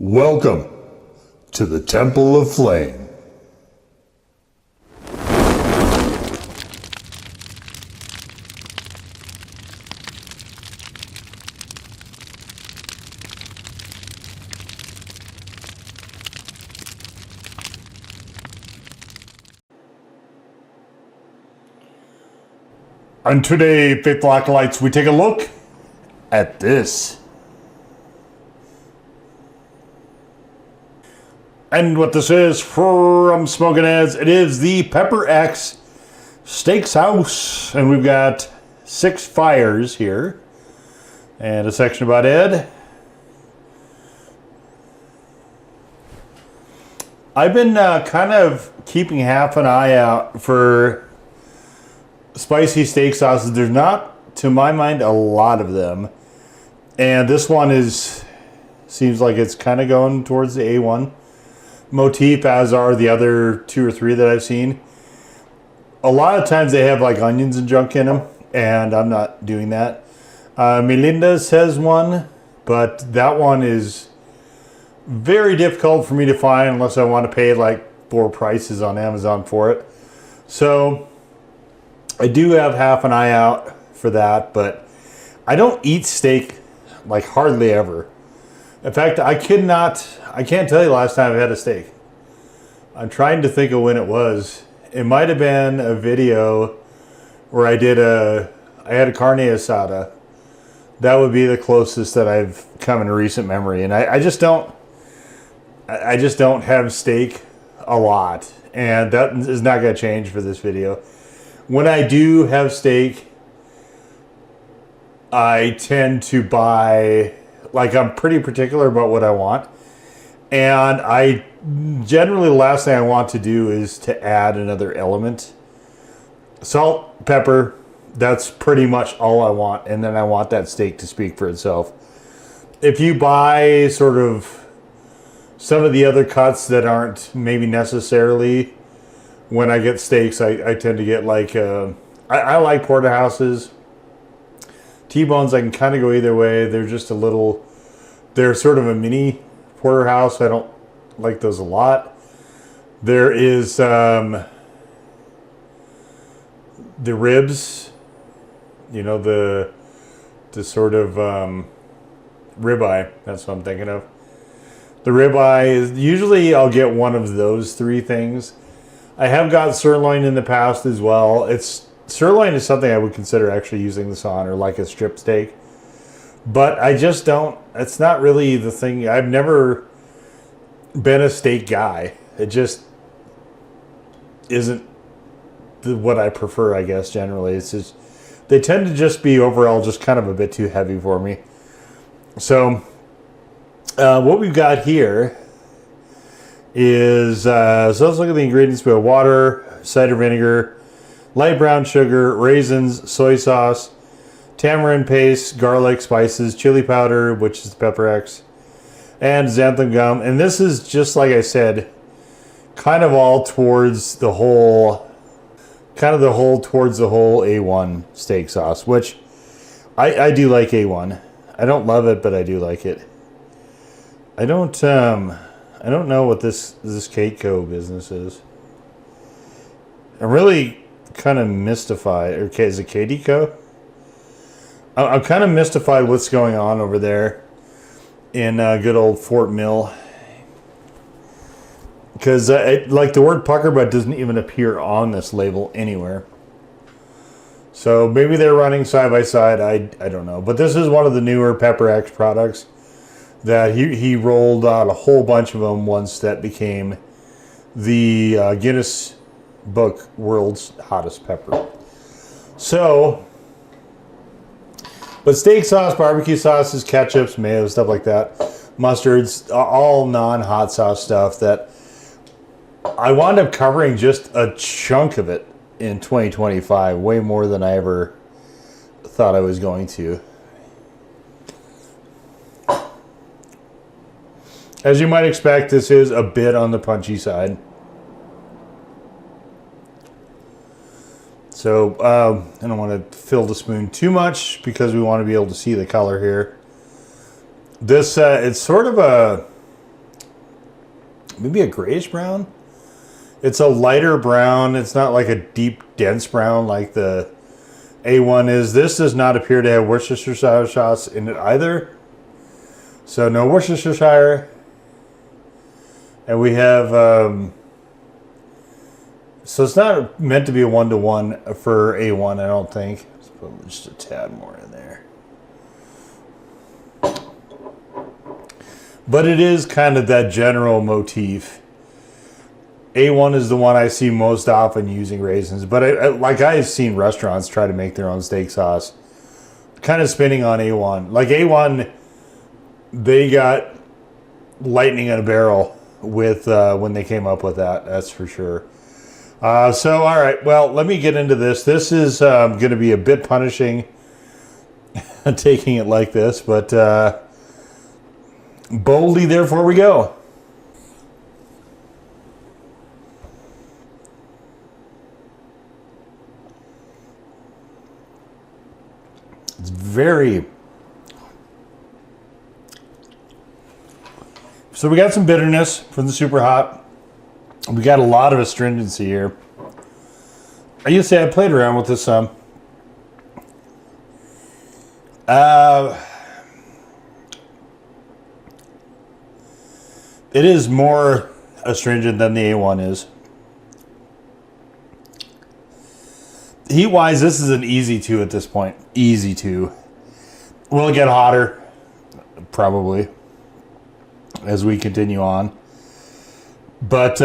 Welcome to the Temple of Flame. And today, faithful acolytes, we take a look at this. And what this is from Smokin is, it is the Pepper X Steakhouse. And we've got 6 fires here. And a section about Ed. I've been kind of keeping half an eye out for spicy steak sauces. There's not, to my mind, a lot of them. And this one seems like it's kind of going towards the A1 motif, as are the other 2 or 3 that I've seen. A lot of times they have like onions and junk in them, and I'm not doing that. Melinda's has one, but that one is very difficult for me to find unless I want to pay like 4 prices on Amazon for it. So I do have half an eye out for that, but I don't eat steak like hardly ever. In fact, I can't tell you the last time I had a steak. I'm trying to think of when it was. It might have been a video where I had a carne asada. That would be the closest that I've come in recent memory. And I just don't have steak a lot. And that is not going to change for this video. When I do have steak, I tend to buy, like, I'm pretty particular about what I want. And I generally, the last thing I want to do is to add another element. Salt, pepper, that's pretty much all I want. And then I want that steak to speak for itself. If you buy sort of some of the other cuts that aren't maybe necessarily, when I get steaks, I tend to get like, I like porterhouses. T-bones, I can kind of go either way. They're just a little, they're sort of a mini porterhouse. I don't like those a lot. There is the ribs, you know, the sort of ribeye. That's what I'm thinking of. The ribeye is usually, I'll get one of those 3 things. I have got sirloin in the past as well. Sirloin is something I would consider actually using this on, or like a strip steak. But I just don't, it's not really the thing. I've never been a steak guy. It just isn't what I prefer, I guess, generally. It's just, they tend to just be overall just kind of a bit too heavy for me. So what we've got here is, so let's look at the ingredients. We have water, cider vinegar, light brown sugar, raisins, soy sauce, tamarind paste, garlic, spices, chili powder, which is the Pepper X, and xanthan gum. And this is just, like I said, kind of all towards the whole, towards the whole A1 steak sauce, which I do like A1. I don't love it, but I do like it. I don't know what this Keiko business is. I'm really kind of mystified. Okay, is it KDCO? I'm kind of mystified what's going on over there in good old Fort Mill. Because like the word pucker butt doesn't even appear on this label anywhere. So maybe they're running side by side. I don't know. But this is one of the newer Pepper X products that he rolled out a whole bunch of them once that became the Guinness Book World's Hottest Pepper. So, but steak sauce, barbecue sauces, ketchups, mayo, stuff like that, mustards, all non-hot sauce stuff that I wound up covering just a chunk of it in 2025, way more than I ever thought I was going to. As you might expect, this is a bit on the punchy side. So I don't want to fill the spoon too much because we want to be able to see the color here. This it's sort of a maybe a grayish brown. It's a lighter brown. It's not like a deep, dense brown like the A1 is. This does not appear to have Worcestershire sauce in it either. So no Worcestershire. And we have, so it's not meant to be a 1-to-1 for A1, I don't think. Let's put just a tad more in there. But it is kind of that general motif. A1 is the one I see most often using raisins. But I've seen restaurants try to make their own steak sauce. Kind of spinning on A1. Like A1, they got lightning in a barrel with when they came up with that. That's for sure. So, all right. Well, let me get into this. This is going to be a bit punishing taking it like this. But boldly, therefore, we go. It's very... So we got some bitterness from the super hot. We got a lot of astringency here. I used to say I played around with this some. It is more astringent than the A1 is. Heat-wise, this is an easy 2 at this point. Easy 2. Will it get hotter? Probably. As we continue on. But,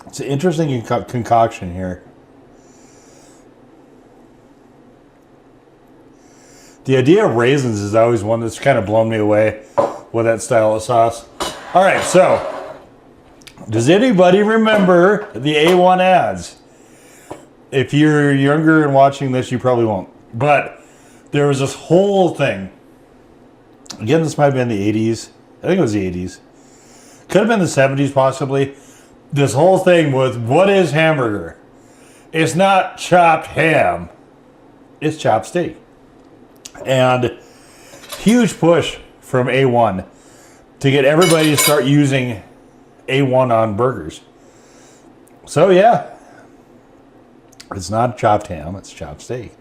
it's an interesting concoction here. The idea of raisins is always one that's kind of blown me away with that style of sauce. All right, so does anybody remember the A1 ads? If you're younger and watching this, you probably won't. But there was this whole thing. Again, this might have been the 80s. I think it was the 80s. Could have been the 70s, possibly. This whole thing with, what is hamburger? It's not chopped ham. It's chopped steak. And huge push from A1 to get everybody to start using A1 on burgers. So yeah, it's not chopped ham, it's chopped steak.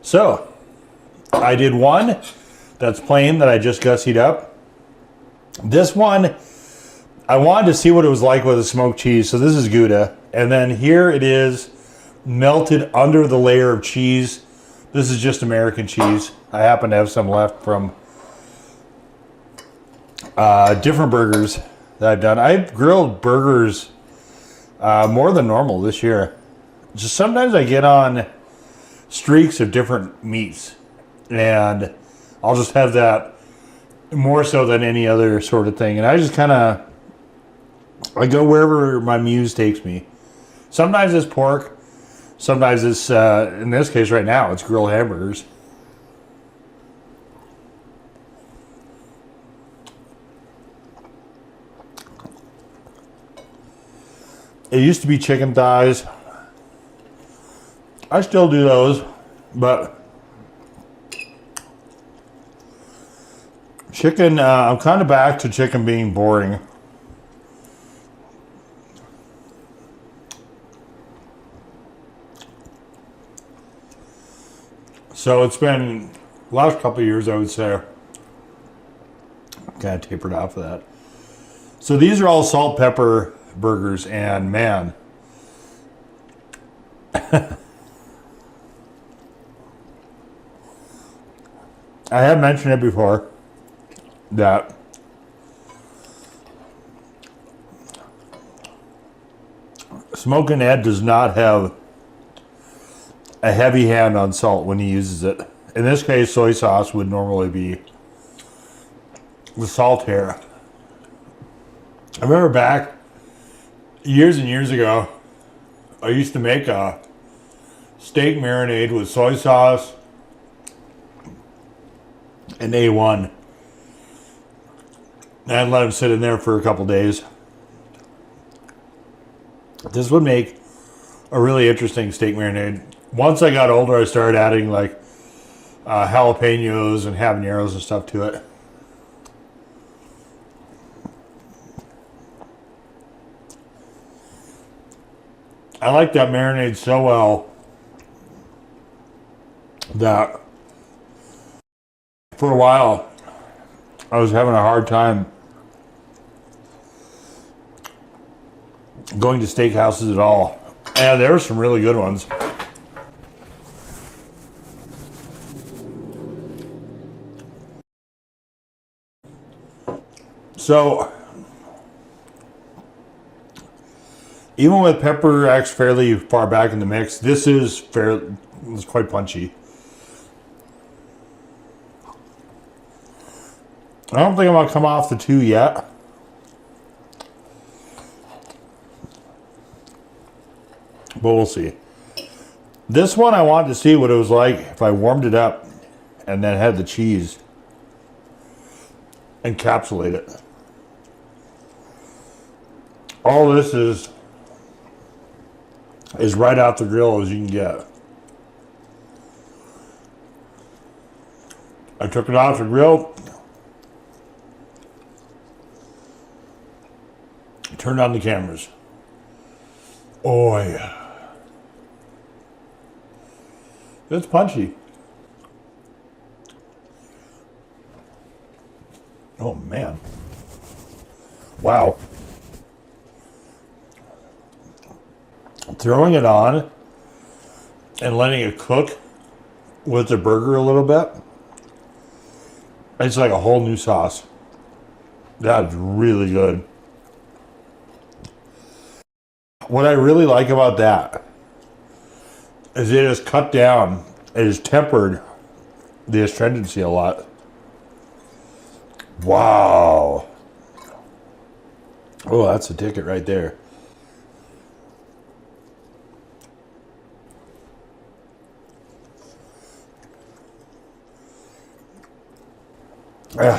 So I did one that's plain that I just gussied up. This one, I wanted to see what it was like with a smoked cheese. So this is Gouda. And then here it is melted under the layer of cheese. This is just American cheese. I happen to have some left from different burgers that I've done. I've grilled burgers more than normal this year. Just sometimes I get on streaks of different meats, and I'll just have that more so than any other sort of thing. And I just kind of, I go wherever my muse takes me. Sometimes it's pork. Sometimes it's, in this case right now, it's grilled hamburgers. It used to be chicken thighs. I still do those, but chicken, I'm kind of back to chicken being boring. So it's been the last couple of years, I would say. Kind of tapered off of that. So these are all salt pepper burgers, and man, I have mentioned it before that Smokin Ed does not have a heavy hand on salt when he uses it. In this case, soy sauce would normally be the salt here. I remember back years and years ago, I used to make a steak marinade with soy sauce and A1. And I'd let them sit in there for a couple days. This would make a really interesting steak marinade. Once I got older, I started adding like jalapenos and habaneros and stuff to it. I like that marinade so well that for a while I was having a hard time going to steakhouses at all. And there were some really good ones. So, even with Pepper X fairly far back in the mix, this is it's quite punchy. I don't think I'm going to come off the 2 yet. But we'll see. This one I wanted to see what it was like if I warmed it up and then had the cheese encapsulate it. All this is right out the grill as you can get. I took it off the grill, turned on the cameras. Oh yeah. It's punchy. Oh man. Wow. Throwing it on and letting it cook with the burger a little bit, it's like a whole new sauce. That's really good. What I really like about that is it has cut down, it has tempered the astringency a lot. Wow. Oh, that's a ticket right there.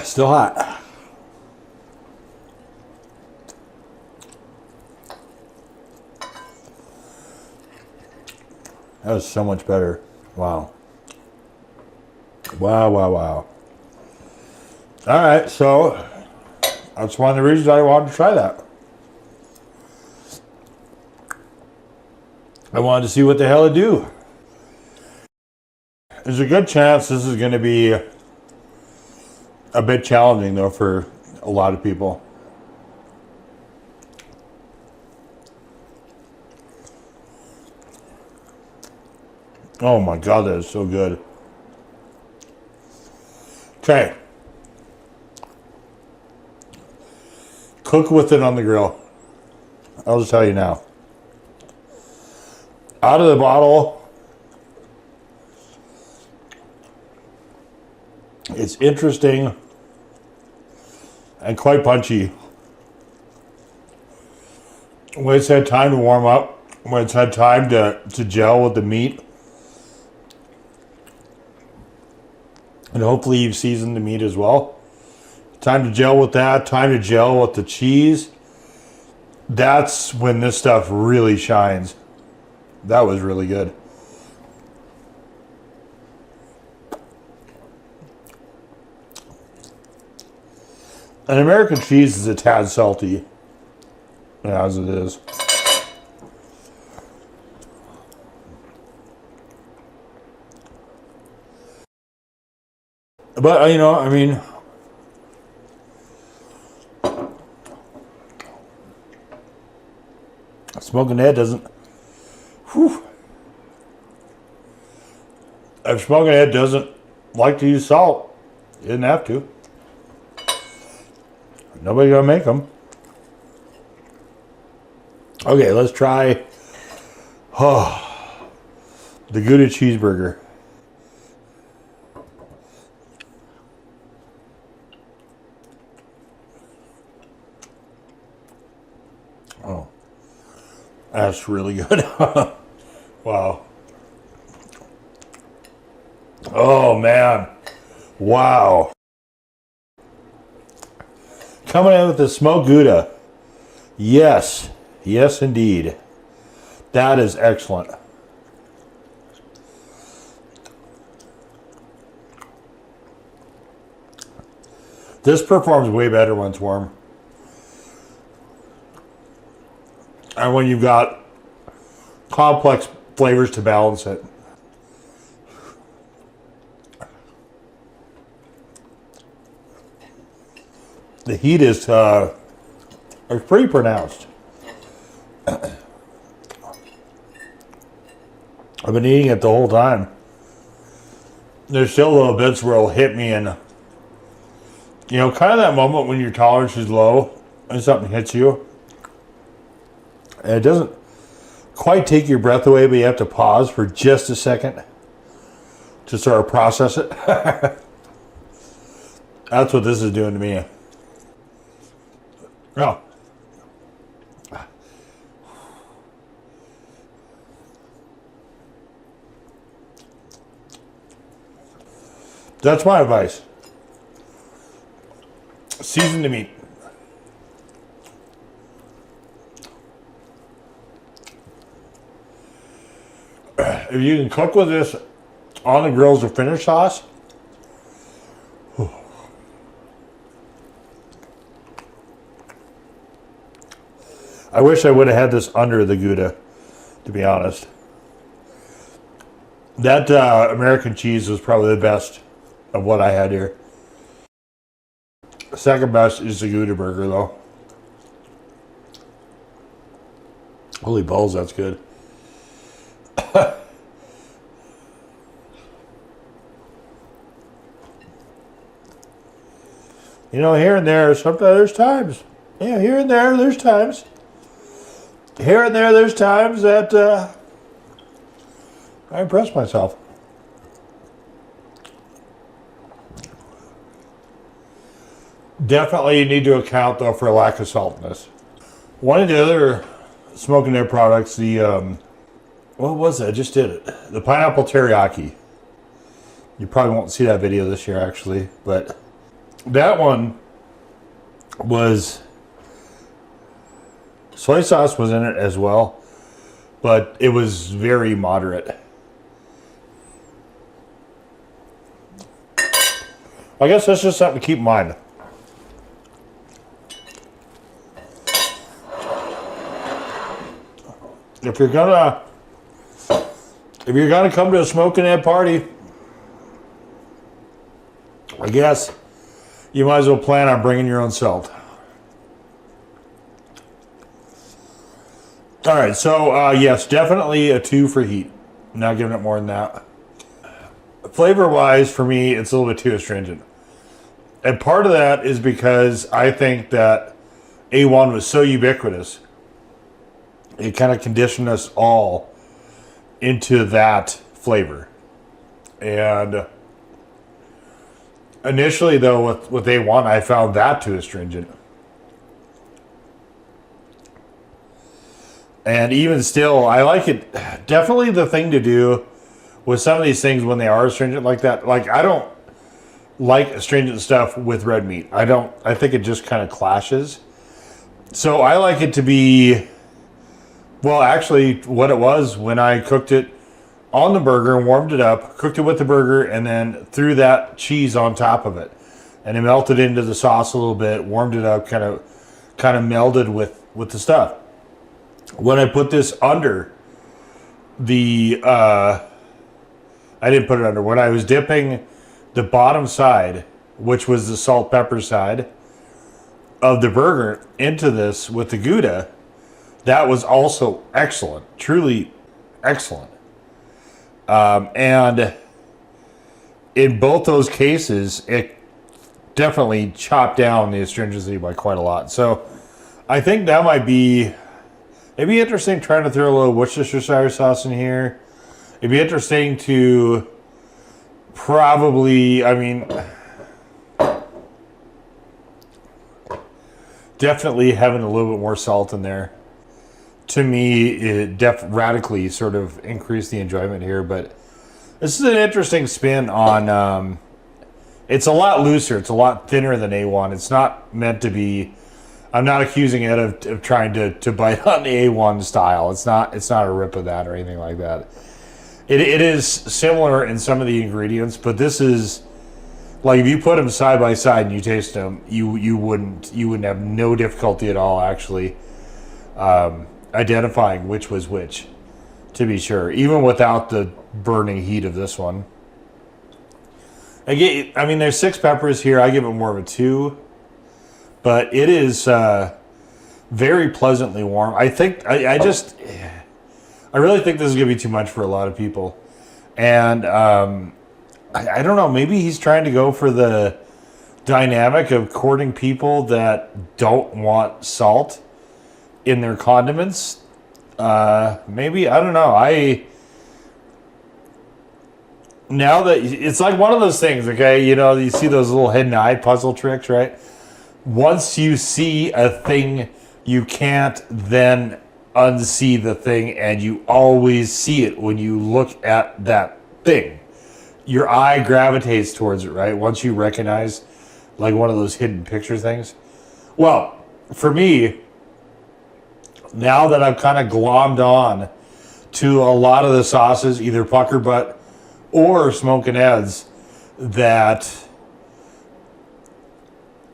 Still hot. That was so much better. Wow. Wow, wow, wow. All right, so that's one of the reasons I wanted to try that. I wanted to see what the hell it do. There's a good chance this is going to be a bit challenging, though, for a lot of people. Oh my God, that is so good. Okay. Cook with it on the grill. I'll just tell you now. Out of the bottle, it's interesting and quite punchy. When it's had time to warm up, when it's had time to gel with the meat, and hopefully you've seasoned the meat as well. Time to gel with that, time to gel with the cheese. That's when this stuff really shines. That was really good. An American cheese is a tad salty, as it is. But, you know, I mean, Smokin' Head doesn't, whew. If Smokin' Head doesn't like to use salt, you didn't have to. Nobody's gonna make them. Okay, let's try the Gouda cheeseburger. Oh, that's really good. Wow. Oh man. Wow. Coming in with the smoked Gouda. Yes. Yes, indeed. That is excellent. This performs way better when it's warm. And when you've got complex flavors to balance it. The heat is pretty pronounced. I've been eating it the whole time. There's still little bits where it'll hit me, and you know, kind of that moment when your tolerance is low and something hits you. And it doesn't quite take your breath away, but you have to pause for just a second to sort of process it. That's what this is doing to me. Oh. That's my advice. Season the meat. If you can cook with this on the grill as a finish sauce, I wish I would have had this under the Gouda, to be honest. That American cheese was probably the best of what I had here. Second best is the Gouda burger, though. Holy balls, that's good. You know, here and there, sometimes there's times. Yeah, here and there, there's times. Here and there, there's times that I impress myself. Definitely need to account, though, for a lack of saltiness. One of the other Smokin Air products, the, what was it? I just did it. The pineapple teriyaki. You probably won't see that video this year, actually, but that one was, soy sauce was in it as well, but it was very moderate. I guess that's just something to keep in mind. If you're gonna come to a Smokin Ed party, I guess you might as well plan on bringing your own salt. All right, so yes, definitely a 2 for heat. Not giving it more than that. Flavor-wise, for me, it's a little bit too astringent. And part of that is because I think that A1 was so ubiquitous. It kind of conditioned us all into that flavor. And initially, though, with A1, I found that too astringent. And even still, I like it. Definitely the thing to do with some of these things when they are astringent like that. Like, I don't like astringent stuff with red meat. I think it just kind of clashes. So I like it to be, well, actually, what it was when I cooked it on the burger and warmed it up, cooked it with the burger, and then threw that cheese on top of it. And it melted into the sauce a little bit, warmed it up, kind of melded with the stuff. When I put this under the, I didn't put it under, when I was dipping the bottom side, which was the salt pepper side of the burger, into this with the Gouda, that was also excellent, truly excellent. And in both those cases, it definitely chopped down the astringency by quite a lot. So I think that might be, it'd be interesting trying to throw a little Worcestershire sauce in here. It'd be interesting to probably, I mean, definitely having a little bit more salt in there. To me, it radically sort of increased the enjoyment here. But this is an interesting spin on, it's a lot looser. It's a lot thinner than A1. It's not meant to be, I'm not accusing it of trying to bite on the A1 style. It's not a rip of that or anything like that. It is similar in some of the ingredients, but this is Like if you put them side by side and you taste them, you wouldn't have no difficulty at all actually identifying which was which. To be sure, even without the burning heat of this one. I mean, there's 6 peppers here. I give it more of a 2, but it is very pleasantly warm. I think I really think this is gonna be too much for a lot of people, and I don't know. Maybe he's trying to go for the dynamic of courting people that don't want salt in their condiments. Maybe, I don't know. Now that it's like one of those things, okay, you know, you see those little hidden eye puzzle tricks, right? Once you see a thing, you can't then unsee the thing, and you always see it when you look at that thing. Your eye gravitates towards it, right? Once you recognize like one of those hidden picture things. Well, for me, now that I've kind of glommed on to a lot of the sauces, either pucker butt or Smokin' Eds, that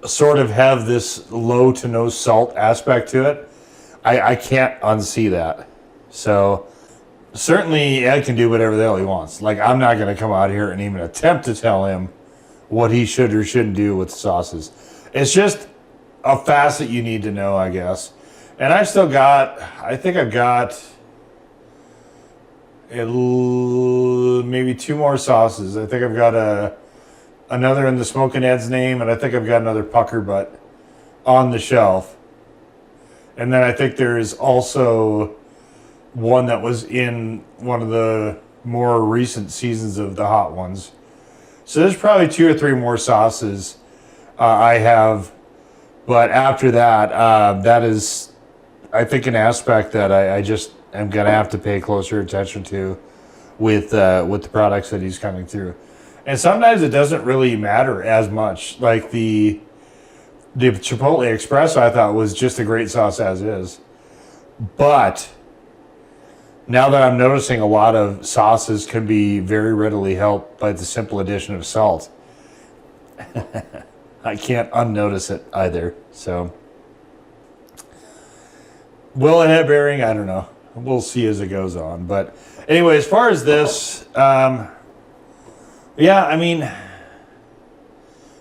sort of have this low to no salt aspect to it, I can't unsee that. So certainly Ed can do whatever the hell he wants. Like, I'm not going to come out here and even attempt to tell him what he should or shouldn't do with the sauces. It's just a facet you need to know, I guess. And I think I've got maybe 2 more sauces. I think I've got another in the Smokin' Ed's name, and I think I've got another pucker butt on the shelf. And then I think there's also one that was in one of the more recent seasons of the hot ones. So there's probably 2 or 3 more sauces I have. But after that, that is, I think, an aspect that I just am going to have to pay closer attention to with the products that he's coming through. And sometimes it doesn't really matter as much. Like the Chipotle Express, I thought, was just a great sauce as is. But now that I'm noticing a lot of sauces can be very readily helped by the simple addition of salt, I can't unnotice it either. So, will it have bearing? I don't know. We'll see as it goes on. But anyway, as far as this, yeah, I mean,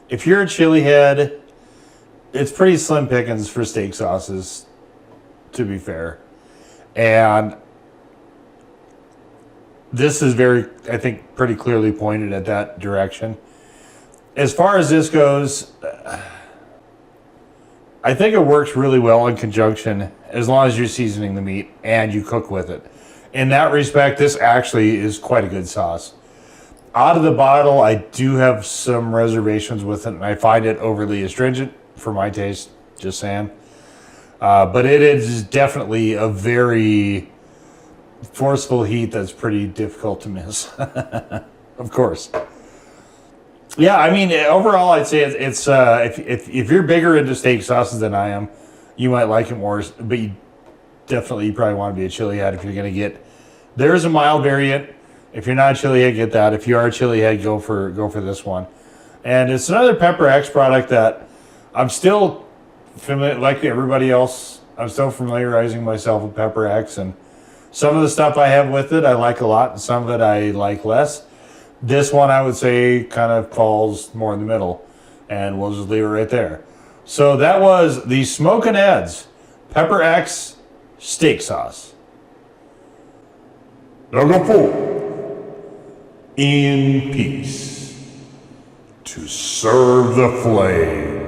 if you're a chili head, it's pretty slim pickings for steak sauces, to be fair. And this is very, I think, pretty clearly pointed at that direction. As far as this goes, I think it works really well in conjunction as long as you're seasoning the meat and you cook with it. In that respect, this actually is quite a good sauce. Out of the bottle, I do have some reservations with it, and I find it overly astringent for my taste, just saying. But it is definitely a very forceful heat that's pretty difficult to miss. Of course. Yeah, I mean, overall, I'd say it's if you're bigger into steak sauces than I am, you might like it more. But you probably want to be a chili head if you're going to get. There's a mild variant. If you're not a chili head, get that. If you are a chili head, go for this one. And it's another Pepper X product that I'm still familiar, like everybody else. I'm still familiarizing myself with Pepper X, and some of the stuff I have with it I like a lot, and some of it I like less. This one, I would say, kind of falls more in the middle, and we'll just leave it right there. So that was the Smokin' Eds Pepper X Steak Sauce. Number 4. In peace, to serve the flame.